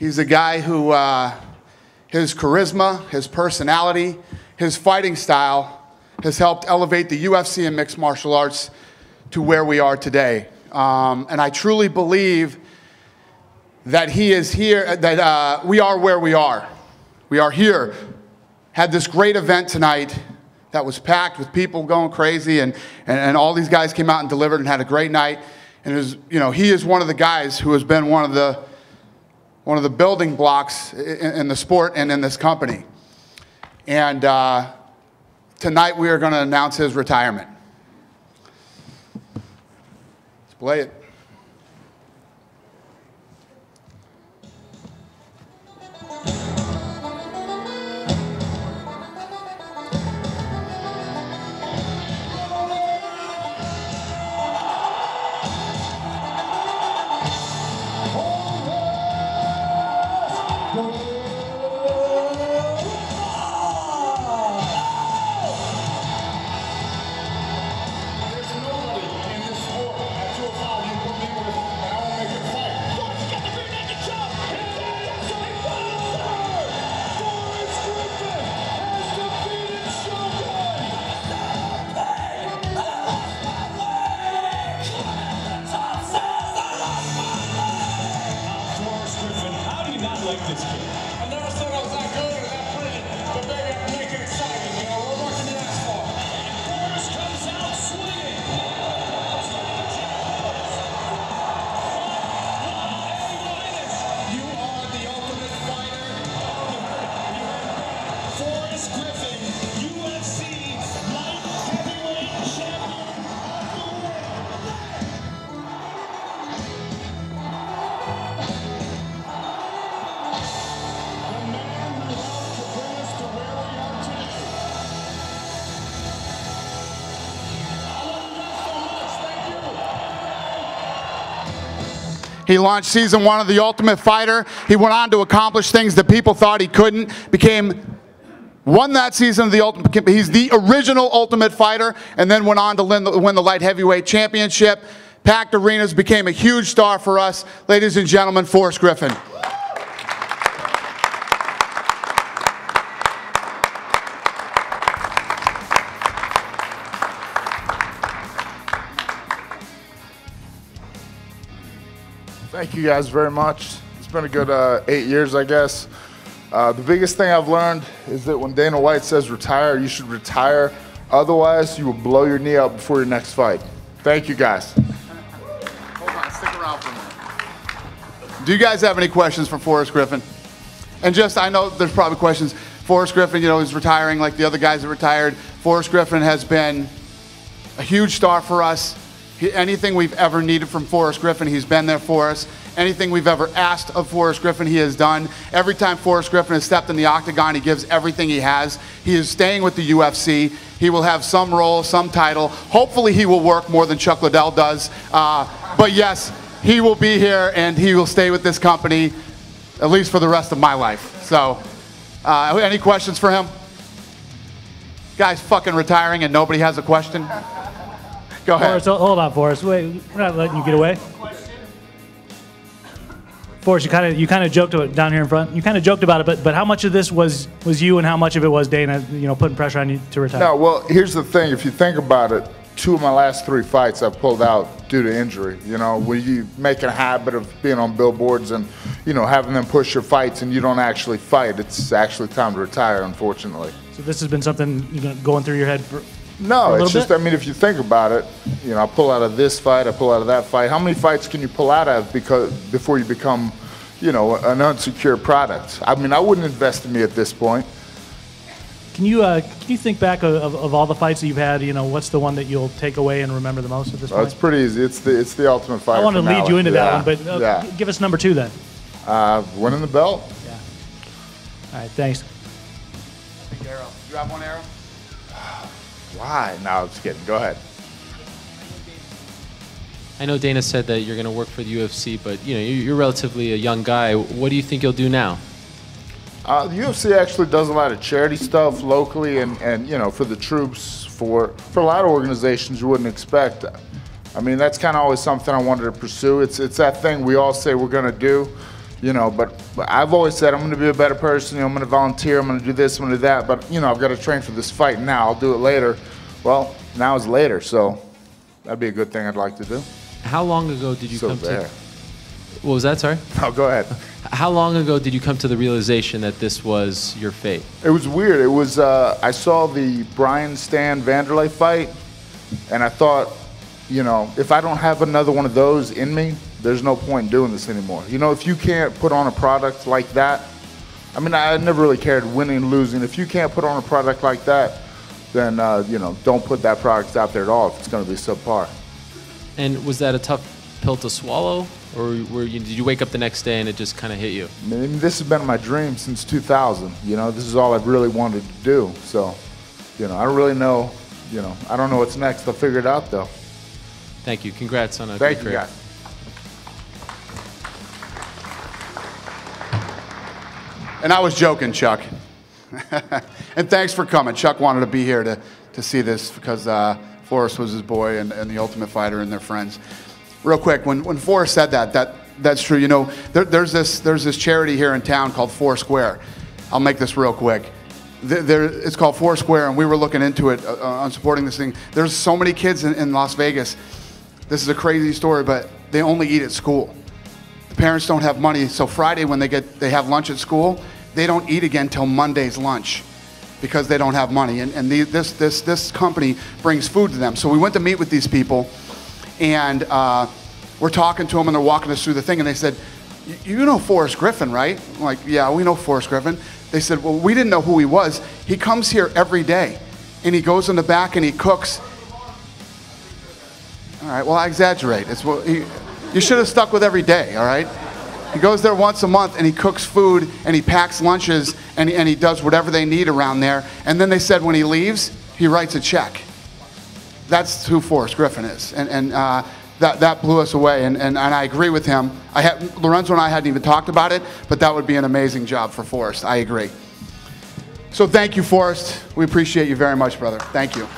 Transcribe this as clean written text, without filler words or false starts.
He's a guy who, his charisma, his personality, his fighting style has helped elevate the UFC and mixed martial arts to where we are today. And I truly believe that he is here, that we are where we are. We are here. Had this great event tonight that was packed with people going crazy, and all these guys came out and delivered and had a great night. And it was, you know, he is one of the guys who has been one of the building blocks in the sport and in this company. And tonight we are going to announce his retirement. Let's play it. Forrest Griffin, UFC light heavyweight champion of the man who helped to bring us to where we are today. I love you guys so much. Thank you. He launched season 1 of The Ultimate Fighter. He went on to accomplish things that people thought he couldn't. Won that season of the Ultimate. He's the original Ultimate Fighter, and then went on to win the light heavyweight championship. Packed arenas, became a huge star for us. Ladies and gentlemen, Forrest Griffin. Thank you guys very much. It's been a good 8 years, I guess. The biggest thing I've learned is that when Dana White says retire, you should retire. Otherwise, you will blow your knee out before your next fight. Thank you, guys. Hold on, stick around for a minute. Do you guys have any questions for Forrest Griffin? And just, I know there's probably questions. Forrest Griffin, you know, is retiring like the other guys that retired. Forrest Griffin has been a huge star for us. Anything we've ever needed from Forrest Griffin, he's been there for us. Anything we've ever asked of Forrest Griffin, he has done. Every time Forrest Griffin has stepped in the octagon, he gives everything he has. He is staying with the UFC. He will have some role, some title. Hopefully he will work more than Chuck Liddell does. But yes, he will be here and he will stay with this company at least for the rest of my life. So, any questions for him? Guy's fucking retiring and nobody has a question? Go ahead. Forrest, hold on, Forrest. Wait, we're not letting you get away. Forrest, you kind of joked about it down here in front. You kind of joked about it, but how much of this was you, and how much of it was Dana, you know, putting pressure on you to retire? No, well, here's the thing. If you think about it, 2 of my last 3 fights I've pulled out due to injury. You know, when you make a habit of being on billboards and, you know, having them push your fights and you don't actually fight, it's actually time to retire, unfortunately. So this has been something going through your head for. No, it's just, I mean, if you think about it, you know, I pull out of this fight, I pull out of that fight. How many fights can you pull out of before you become, you know, an unsecure product? I mean, I wouldn't invest in me at this point. Can you think back of all the fights that you've had? You know, what's the one that you'll take away and remember the most at this point? It's pretty easy. It's the Ultimate Fighter. I want to lead you into that one, but yeah. Give us number 2 then. Winning the belt. Yeah. All right, thanks. Big arrow. You have one arrow? Why? No, I'm just kidding. Go ahead. I know Dana said that you're going to work for the UFC, but you know you're relatively a young guy. What do you think you'll do now? The UFC actually does a lot of charity stuff locally, and you know, for the troops, for a lot of organizations you wouldn't expect. I mean, that's kind of always something I wanted to pursue. It's that thing we all say we're going to do. you know, but I've always said I'm going to be a better person. You know, I'm going to volunteer. I'm going to do this. I'm going to do that. But, you know, I've got to train for this fight now. I'll do it later. Well, now is later, so that'd be a good thing I'd like to do. How long ago did you come there. to? What was that? Sorry. Oh, go ahead. How long ago did you come to the realization that this was your fate? It was weird. It was I saw the Brian Stan Vanderlei fight, and I thought, you know, if I don't have another one of those in me, there's no point in doing this anymore. You know, if you can't put on a product like that, I mean, I never really cared winning and losing. If you can't put on a product like that, then, you know, don't put that product out there at all if it's going to be subpar. And was that a tough pill to swallow? Or did you wake up the next day and it just kind of hit you? I mean, this has been my dream since 2000. You know, this is all I've really wanted to do. So, you know, I don't really know, you know, I don't know what's next. I'll figure it out, though. Thank you. Congrats on a Thank great you, career. guys. And I was joking, Chuck. And thanks for coming. Chuck wanted to be here to see this because Forrest was his boy and the Ultimate Fighter and their friends. Real quick, when Forrest said that's true. You know, there's this charity here in town called Foursquare. I'll make this real quick. It's called Foursquare, and we were looking into it on supporting this thing. There's so many kids in Las Vegas. This is a crazy story, but they only eat at school. The parents don't have money, so Friday when they have lunch at school, they don't eat again till Monday's lunch because they don't have money. And this company brings food to them. So we went to meet with these people, and we're talking to them, and they're walking us through the thing, and they said, "You know Forrest Griffin, right?" I'm like, "Yeah, we know Forrest Griffin." They said, "Well, we didn't know who he was. He comes here every day, and he goes in the back and he cooks." All right, well, I exaggerate. You should have stuck with every day, all right? He goes there once a month, and he cooks food, and he packs lunches, and he does whatever they need around there. And then they said when he leaves, he writes a check. That's who Forrest Griffin is. And that blew us away, and I agree with him. Lorenzo and I hadn't even talked about it, but that would be an amazing job for Forrest. I agree. So thank you, Forrest. We appreciate you very much, brother. Thank you.